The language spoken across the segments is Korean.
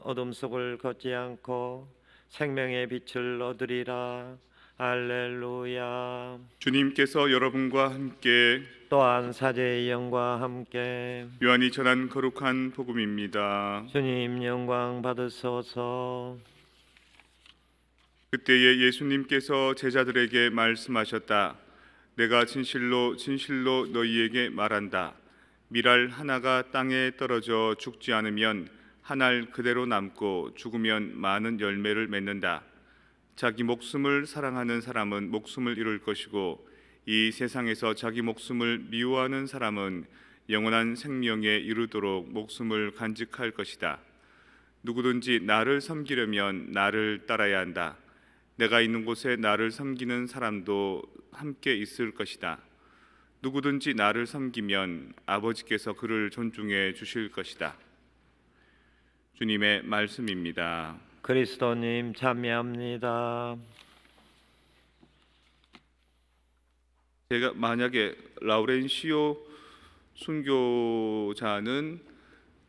어둠 속을 걷지 않고 생명의 빛을 얻으리라. 할렐루야. 주님께서 여러분과 함께 또한 사제의 영과 함께 요한이 전한 거룩한 복음입니다. 주님 영광 받으소서. 그때에 예수님께서 제자들에게 말씀하셨다. 내가 진실로 진실로 너희에게 말한다. 밀알 하나가 땅에 떨어져 죽지 않으면 한 알 그대로 남고 죽으면 많은 열매를 맺는다. 자기 목숨을 사랑하는 사람은 목숨을 잃을 것이고 이 세상에서 자기 목숨을 미워하는 사람은 영원한 생명에 이르도록 목숨을 간직할 것이다. 누구든지 나를 섬기려면 나를 따라야 한다. 내가 있는 곳에 나를 섬기는 사람도 함께 있을 것이다. 누구든지 나를 섬기면 아버지께서 그를 존중해 주실 것이다. 주님의 말씀입니다. 그리스도님 참여합니다. 제가 만약에 라우렌시오 순교자는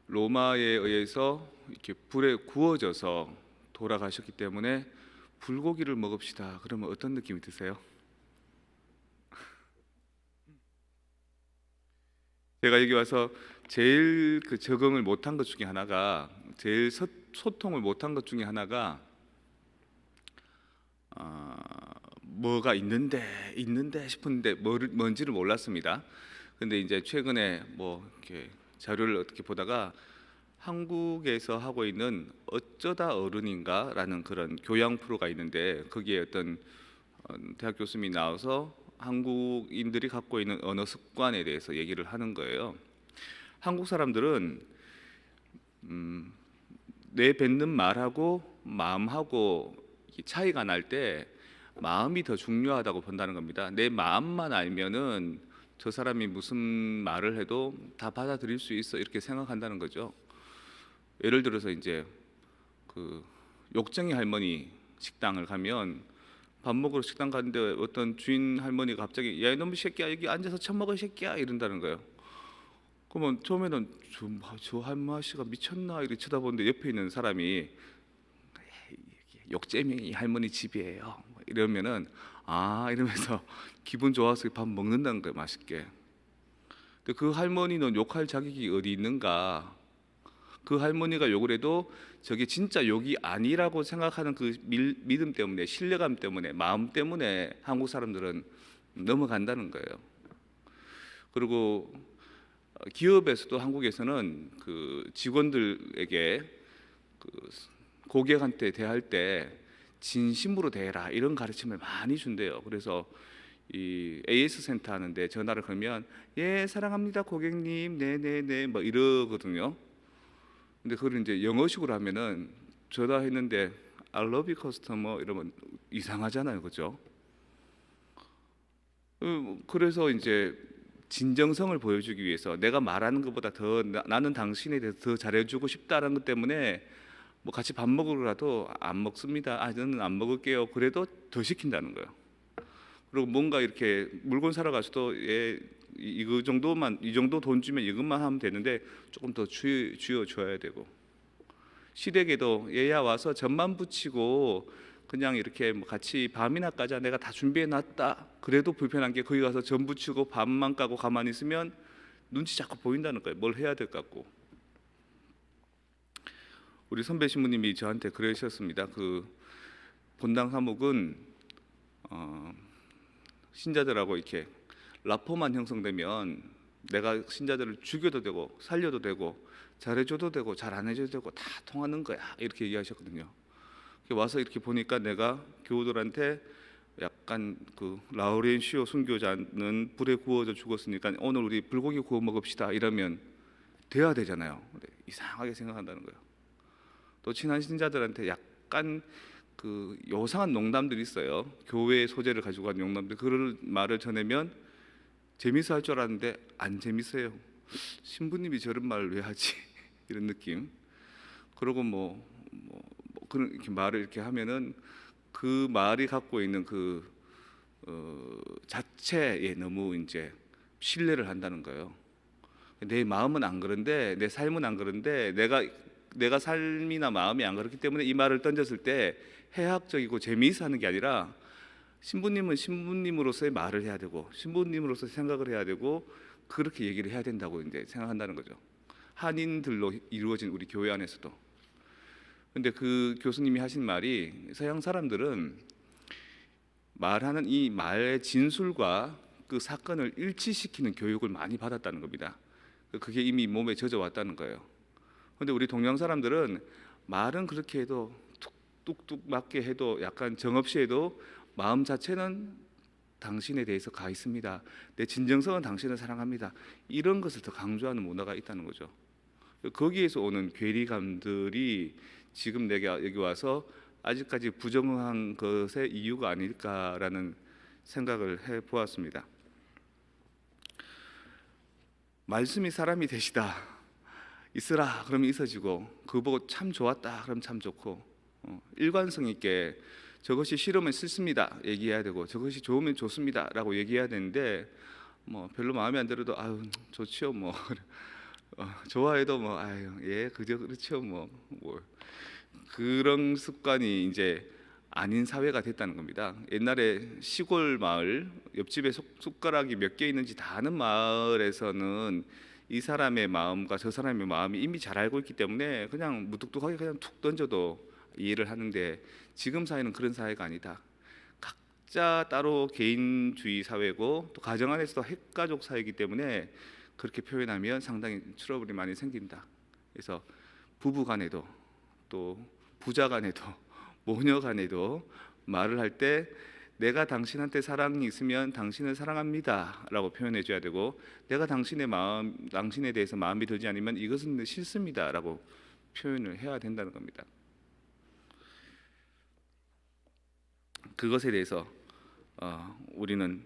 로마에 의해서 이렇게 불에 구워져서 돌아가셨기 때문에 불고기를 먹읍시다. 그러면 어떤 느낌이 드세요? 제가 여기 와서 제일 적응을 못한 것 중에 하나가, 제일 소통을 못한 것 중에 하나가 뭐가 있는데 싶은데 뭔지를 몰랐습니다. 근데 이제 최근에 뭐 이렇게 자료를 어떻게 보다가 한국에서 하고 있는 어쩌다 어른인가라는 그런 교양 프로가 있는데 거기에 어떤 대학 교수님이 나와서 한국인들이 갖고 있는 언어 습관에 대해서 얘기를 하는 거예요. 한국 사람들은 내뱉는 말하고 마음하고 차이가 날 때 마음이 더 중요하다고 본다는 겁니다. 내 마음만 알면은 저 사람이 무슨 말을 해도 다 받아들일 수 있어 이렇게 생각한다는 거죠. 예를 들어서 이제 그 욕쟁이 할머니 식당을 가면 밥 먹으러 식당 갔는데 어떤 주인 할머니가 갑자기 야 이놈의 새끼야 여기 앉아서 처먹어 이 새끼야 이런다는 거예요. 그러면 처음에는 저 할머니가 미쳤나 이렇게 쳐다보는데 옆에 있는 사람이 욕쟁이 할머니 집이에요 이러면은 이러면서 기분 좋아서 밥 먹는다는 거예요. 맛있게. 근데 그 할머니는 욕할 자격이 어디 있는가. 그 할머니가 욕을 해도 저게 진짜 욕이 아니라고 생각하는 그 믿음 때문에, 신뢰감 때문에, 마음 때문에 한국 사람들은 넘어간다는 거예요. 그리고 기업에서도 한국에서는 그 직원들에게 그 고객한테 대할 때 진심으로 대해라 이런 가르침을 많이 준대요. 그래서 이 AS 센터 하는데 전화를 걸면 예 사랑합니다 고객님 네네네 뭐 이러거든요. 근데 그걸 이제 영어식으로 하면은 전화했는데 I love you customer 이러면 이상하잖아요, 그죠? 그래서 이제 진정성을 보여주기 위해서 내가 말하는 것보다 더 나는 당신에 대해서 더 잘해주고 싶다는 것 때문에 뭐 같이 밥 먹으러라도 안 먹습니다. 저는 안 먹을게요. 그래도 더 시킨다는 거예요. 그리고 뭔가 이렇게 물건 사러 가서도 이거 정도만 이 정도 돈 주면 이것만 하면 되는데 조금 더 쥐어 줘야 되고 시댁에도 얘야 와서 전만 붙이고 그냥 이렇게 뭐 같이 밤이나 까자 내가 다 준비해 놨다 그래도 불편한 게 거기 가서 전 붙이고 밥만 까고 가만히 있으면 눈치 자꾸 보인다는 거예요. 뭘 해야 될 것 같고. 우리 선배 신부님이 저한테 그러셨습니다. 그 본당 사목은 신자들하고 이렇게 라포만 형성되면 내가 신자들을 죽여도 되고 살려도 되고 잘해줘도 되고 잘 안 해줘도 되고 다 통하는 거야 이렇게 얘기하셨거든요. 와서 이렇게 보니까 내가 교우들한테 약간 그 라우렌시오 순교자는 불에 구워져 죽었으니까 오늘 우리 불고기 구워 먹읍시다 이러면 돼야 되잖아요. 근데 이상하게 생각한다는 거예요. 또 친한 신자들한테 약간 그 요상한 농담들이 있어요. 교회 소재를 가지고 간 농담들. 그런 말을 전하면 재밌어 할 줄 알았는데 안 재밌어요. 신부님이 저런 말을 왜 하지? 이런 느낌. 그리고 그런 이렇게 말을 이렇게 하면은 그 말이 갖고 있는 그 자체에 너무 이제 신뢰를 한다는 거예요. 내 마음은 안 그런데 내 삶은 안 그런데 내가 내가 삶이나 마음이 안 그렇기 때문에 이 말을 던졌을 때 해학적이고 재미있어 하는 게 아니라 신부님은 신부님으로서의 말을 해야 되고 신부님으로서 생각을 해야 되고 그렇게 얘기를 해야 된다고 이제 생각한다는 거죠. 한인들로 이루어진 우리 교회 안에서도. 근데 그 교수님이 하신 말이 서양 사람들은 말하는 이 말의 진술과 그 사건을 일치시키는 교육을 많이 받았다는 겁니다. 그게 이미 몸에 젖어왔다는 거예요. 근데 우리 동양 사람들은 말은 그렇게 해도 뚝뚝 맞게 해도 약간 정없이 해도 마음 자체는 당신에 대해서 가 있습니다. 내 진정성은 당신을 사랑합니다. 이런 것을 더 강조하는 문화가 있다는 거죠. 거기에서 오는 괴리감들이 지금 내가 여기 와서 아직까지 부정한 것의 이유가 아닐까라는 생각을 해보았습니다. 말씀이 사람이 되시다. 있으라 그러면 있어지고 그거 보고 참 좋았다 그러면 참 좋고 일관성 있게 저것이 싫으면 싫습니다 얘기해야 되고 저것이 좋으면 좋습니다 라고 얘기해야 되는데 뭐 별로 마음에 안 들어도 아유 좋지요 뭐 좋아해도 뭐 아유 예 그저 그렇죠 뭐 그런 습관이 이제 아닌 사회가 됐다는 겁니다. 옛날에 시골 마을 옆집에 숟가락이 몇 개 있는지 다 아는 마을에서는 이 사람의 마음과 저 사람의 마음이 이미 잘 알고 있기 때문에 그냥 무뚝뚝하게 그냥 툭 던져도 이해를 하는데 지금 사회는 그런 사회가 아니다. 각자 따로 개인주의 사회고 또 가정 안에서도 핵가족 사회이기 때문에 그렇게 표현하면 상당히 트러블이 많이 생긴다. 그래서 부부 간에도 또 부자 간에도 모녀 간에도 말을 할 때 내가 당신한테 사랑이 있으면 당신을 사랑합니다 라고 표현해 줘야 되고 내가 당신에 대해서 마음이 들지 않으면 이것은 싫습니다 라고 표현을 해야 된다는 겁니다. 그것에 대해서 우리는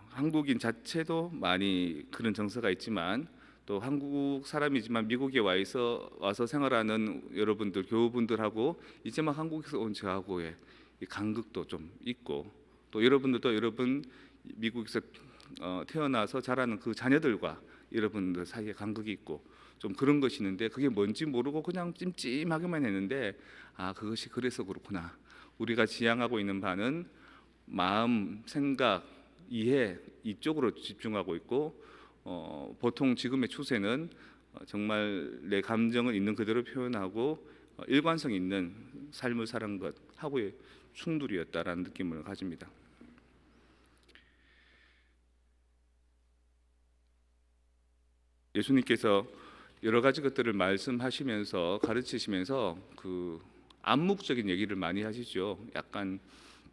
한국인 자체도 많이 그런 정서가 있지만 또 한국 사람이지만 미국에 와서 생활하는 여러분들 교우분들하고 이제 막 한국에서 온 저하고의 이 간극도 좀 있고 또 여러분들도 여러분 미국에서 태어나서 자라는 그 자녀들과 여러분들 사이에 간극이 있고 좀 그런 것이 있는데 그게 뭔지 모르고 그냥 찜찜하게만 했는데 아 그것이 그래서 그렇구나. 우리가 지향하고 있는 바는 마음, 생각, 이해 이쪽으로 집중하고 있고 보통 지금의 추세는 정말 내 감정을 있는 그대로 표현하고 일관성 있는 삶을 사는 것하고의 충돌이었다라는 느낌을 가집니다. 예수님께서 여러 가지 것들을 말씀하시면서 가르치시면서 그 암묵적인 얘기를 많이 하시죠. 약간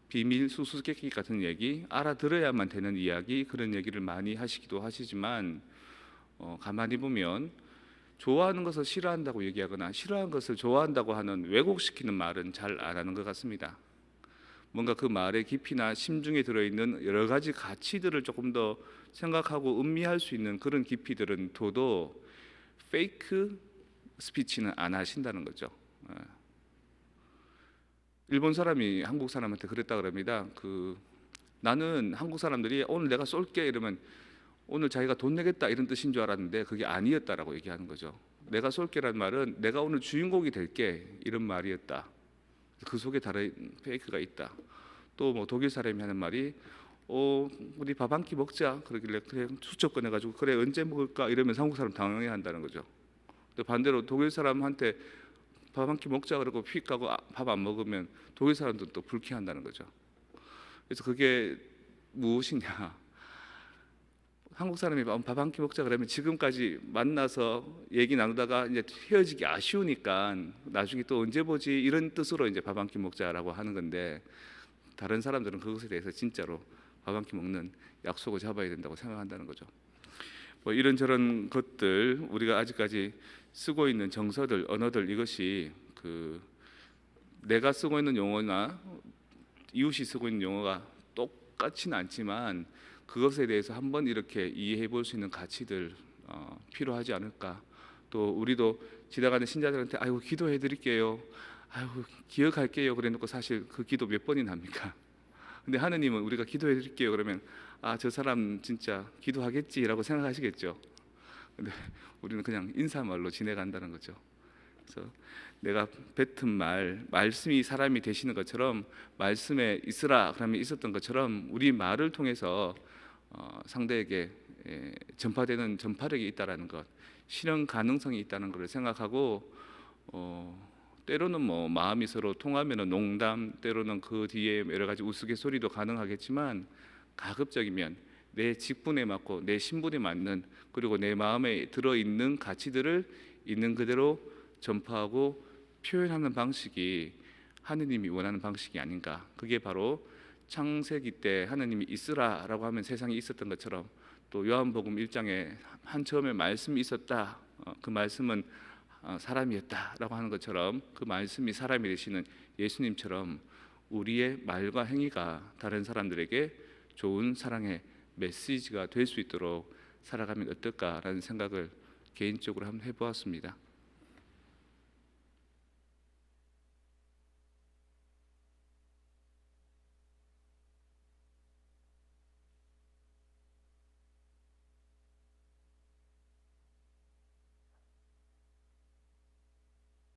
비밀 수수께끼 같은 얘기, 알아들어야만 되는 이야기 그런 얘기를 많이 하시기도 하시지만 가만히 보면 좋아하는 것을 싫어한다고 얘기하거나 싫어하는 것을 좋아한다고 하는 왜곡시키는 말은 잘 안 하는 것 같습니다. 뭔가 그 말의 깊이나 심중에 들어있는 여러 가지 가치들을 조금 더 생각하고 음미할 수 있는 그런 깊이들은 둬도 페이크 스피치는 안 하신다는 거죠. 일본 사람이 한국 사람한테 그랬다 그럽니다. 나는 한국 사람들이 오늘 내가 쏠게 이러면 오늘 자기가 돈 내겠다 이런 뜻인 줄 알았는데 그게 아니었다라고 얘기하는 거죠. 내가 쏠게라는 말은 내가 오늘 주인공이 될게 이런 말이었다. 그 속에 다른 페이크가 있다. 또 뭐 독일 사람이 하는 말이 우리 밥 한 끼 먹자 그러길래 그래 수첩 꺼내가지고 그래 언제 먹을까 이러면 한국 사람 당황해 한다는 거죠. 또 반대로 독일 사람한테 밥 한 끼 먹자 그러고 휙 가고 밥 안 먹으면 독일 사람들도 또 불쾌한다는 거죠. 그래서 그게 무엇이냐? 한국 사람이 밥 한 끼 먹자 그러면 지금까지 만나서 얘기 나누다가 이제 헤어지기 아쉬우니까 나중에 또 언제 보지 이런 뜻으로 이제 밥 한 끼 먹자라고 하는 건데 다른 사람들은 그것에 대해서 진짜로 밥 한 끼 먹는 약속을 잡아야 된다고 생각한다는 거죠. 뭐 이런저런 것들 우리가 아직까지 쓰고 있는 정서들, 언어들 이것이 내가 쓰고 있는 용어나 이웃이 쓰고 있는 용어가 똑같지는 않지만 그것에 대해서 한번 이렇게 이해해 볼 수 있는 가치들 필요하지 않을까. 또 우리도 지나가는 신자들한테 아이고 기도해 드릴게요. 아이고 기억할게요. 그래 놓고 사실 그 기도 몇 번이나 합니까? 근데 하느님은 우리가 기도해 드릴게요. 그러면 저 사람 진짜 기도하겠지라고 생각하시겠죠. 근데 우리는 그냥 인사말로 지내간다는 거죠. 그래서 내가 뱉은 말씀이 사람이 되시는 것처럼 말씀에 있으라 그러면 있었던 것처럼 우리 말을 통해서 상대에게 전파되는 전파력이 있다라는 것, 실현 가능성이 있다는 것을 생각하고 때로는 뭐 마음이 서로 통하면은 농담, 때로는 그 뒤에 여러 가지 우스갯소리도 가능하겠지만 가급적이면 내 직분에 맞고 내 신분에 맞는 그리고 내 마음에 들어 있는 가치들을 있는 그대로 전파하고 표현하는 방식이 하느님이 원하는 방식이 아닌가. 그게 바로 창세기 때 하느님이 있으라라고 하면 세상이 있었던 것처럼 또 요한복음 1장에 한 처음에 말씀이 있었다. 그 말씀은 사람이었다라고 하는 것처럼 그 말씀이 사람이 되시는 예수님처럼 우리의 말과 행위가 다른 사람들에게 좋은 사랑의 메시지가 될 수 있도록 살아가면 어떨까라는 생각을 개인적으로 한번 해보았습니다.